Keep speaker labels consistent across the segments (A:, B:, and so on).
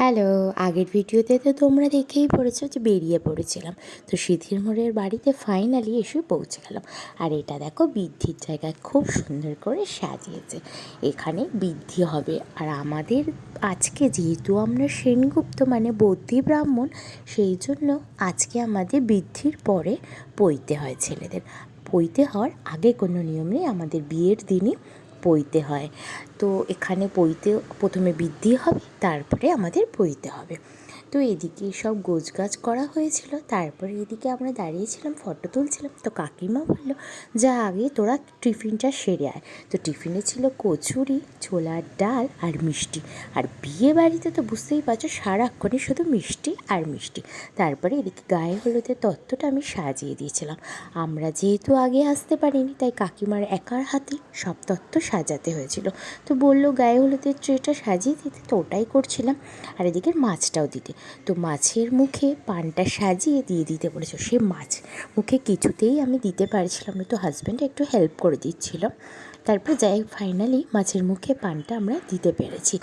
A: Hello, আগের ভিডিওতে তো তোমরা দেখেই পড়েছো যে বেরিয়ে পড়েছিলাম। তো সিধির মোড়ের বাড়িতে ফাইনালি এসে পৌঁছে গেলাম। আর এটা দেখো বৃদ্ধির জায়গায় খুব সুন্দর করে সাজিয়েছে। এখানে বৃদ্ধি হবে। আর আমাদের আজকে যেহেতু আমরা সেনগুপ্ত মানে বদ্যি ব্রাহ্মণ, সেই জন্য আজকে আমাদের বৃদ্ধির পরে পৈতে হয় ছেলেদের। পৈতে হওয়ার আগে কোনো নিয়ম নেই, আমাদের বিয়ের দিনই পৈতে হয়। তো এখানে পৈতে প্রথমে বৃদ্ধি হবে, তারপরে আমাদের পৈতে হবে। তো এদিকে সব গোছগাছ করা হয়েছিল, তারপরে এদিকে আমরা দাঁড়িয়েছিলাম ফটো তুলছিলাম। তো কাকিমা বললো যা আগে তোরা টিফিনটা সেরে আয়। তো টিফিনে ছিল কচুরি, ছোলার ডাল আর মিষ্টি। আর বিয়ে বাড়িতে তো বুঝতেই পারছো সারাক্ষণই শুধু মিষ্টি আর মিষ্টি। তারপরে এদিকে গায়ে হলুদের তত্ত্বটা আমি সাজিয়ে দিয়েছিলাম। আমরা যেহেতু আগে আসতে পারিনি, তাই কাকিমার একার হাতে সব তত্ত্ব সাজাতে হয়েছিল। তো বললো গায়ে হলুদের ট্রেটা সাজিয়ে দিতে, তো ওটাই করছিলাম। আর এদিকে মাছটাও দিতে। তো মাছের মুখে পানটা সাজিয়ে দিয়ে দিতে বলেছে। সে মাছ মুখে কিছুতেই আমি দিতে পারছিলাম না, তো হাজব্যান্ড একটু হেল্প করে দিচ্ছিল। তারপরে যাই ফাইনালি মাছের মুখে পানটা আমরা দিতে পেরেছি।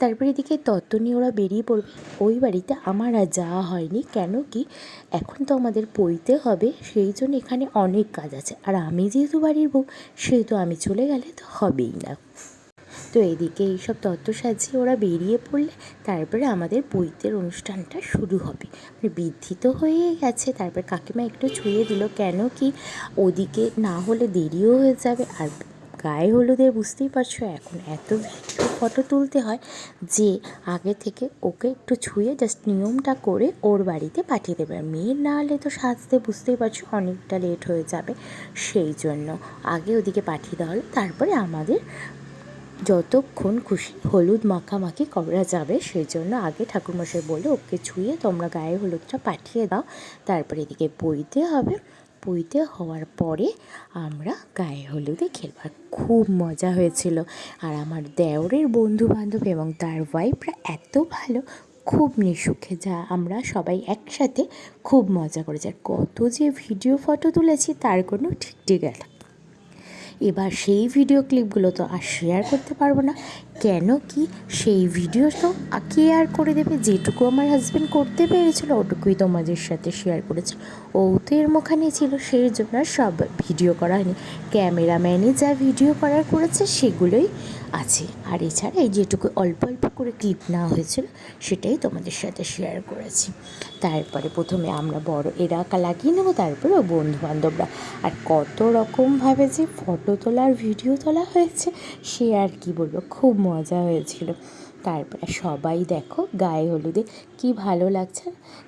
A: তারপরে এদিকে তত্ত্ব নিয়ে ওরা বেরিয়ে পড়বে। ওই বাড়িতে আমার আর যাওয়া হয়নি, কেন কি এখন তো আমাদের পৈতে হবে, সেই জন্য এখানে অনেক কাজ আছে। আর আমি যেহেতু বাড়ির বউ, সেহেতু আমি চলে গেলে তো হবেই না। তো এদিকে এইসব তত্ত্ব সাজিয়ে ওরা বেরিয়ে পড়লে তারপরে আমাদের পৈতের অনুষ্ঠানটা শুরু হবে। মানে বৃদ্ধি তো হয়েই গেছে, তারপর কাকিমা একটু ছুঁয়ে দিল, কেন কি ওদিকে না হলে দেরিও হয়ে যাবে। আর গায়ে হলুদের বুঝতেই পারছো এখন এত ফটো তুলতে হয় যে আগে থেকে ওকে একটু ছুঁয়ে জাস্ট নিয়মটা করে ওর বাড়িতে পাঠিয়ে দেবে। আর মেয়ের না হলে তো সাজতে বুঝতেই পারছো অনেকটা লেট হয়ে যাবে, সেই জন্য আগে ওদিকে পাঠিয়ে দেওয়া হলো। তারপরে আমাদের যতক্ষণ খুশি হলুদ মাখামাখি করা যাবে, সেই জন্য আগে ঠাকুরমশাই বলে ওকে ছুঁয়ে তোমরা গায়ে হলুদটা পাঠিয়ে দাও। তারপরে এদিকে পৈতে হবে। পৈতে হওয়ার পরে আমরা গায়ে হলুদে খেলব। আর খুব মজা হয়েছিল। আর আমার দেওরের বন্ধু বান্ধব এবং তার ওয়াইফরা এত ভালো, খুব নিশুখে, যা আমরা সবাই একসাথে খুব মজা করেছি। আর কত যে ভিডিও ফটো তুলেছি তার কোনো ঠিক ঠিকানা। এবার সেই ভিডিও ক্লিপগুলো তো আর শেয়ার করতে পারবো না, কেন কি সেই ভিডিও তো কে আর করে দেবে। যেটুকু আমার হাজব্যান্ড করতে পেরেছিল ওটুকুই তোমাদের সাথে শেয়ার করেছে। ও তো এর মুখানে ছিল, সেই জন্য সব ভিডিও করা হয়নি। ক্যামেরাম্যানই যা ভিডিও করার করেছে সেগুলোই আছে। আর এছাড়া এই যেটুকু অল্প অল্প করে ক্লিপ নেওয়া হয়েছিল সেটাই তোমাদের সাথে শেয়ার করেছি। তারপরে প্রথমে আমরা বড় এলাকা লাগিয়ে নেবো, তারপরে ও বন্ধুবান্ধবরা। আর কত রকমভাবে যে ফটো তোলা আর ভিডিও তোলা হয়েছে সে আর কি বলবো, খুব মজা হয়েছিল। তারপরে সবাই দেখো গায়ে হলুদে কি ভালো লাগছে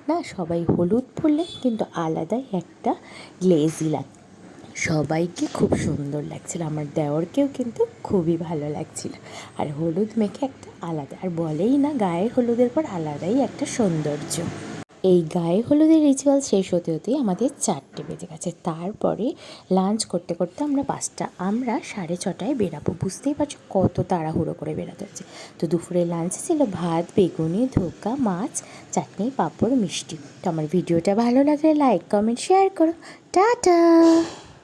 A: না, সবাই হলুদ পরলে কিন্তু আলাদাই একটা গ্লেজি লাগে। সবাইকে খুব সুন্দর লাগছিল, আমার দেওরকেও কিন্তু খুবই ভালো লাগছিল। আর হলুদ মেখে একটা আলাদা, আর বলেই না গায়ে হলুদের পর আলাদাই একটা সৌন্দর্য। এই গায়ে হলুদের রিচুয়াল শেষ হতে হতেই আমাদের 4টে বেজে গেছে। তারপরে লাঞ্চ করতে করতে আমরা 5টা, আমরা 6:30টায় বেরাবো। বুঝতেই পারছো কত তাড়াহুড়ো করে বেরাতে হচ্ছে। তো দুপুরে লাঞ্চে ছিল ভাত, বেগুনি, ধোকা, মাছ, চাটনি, পাঁপড়, মিষ্টি। তো আমার ভিডিওটা ভালো লাগলে লাইক, কমেন্ট, শেয়ার করো। টাটা।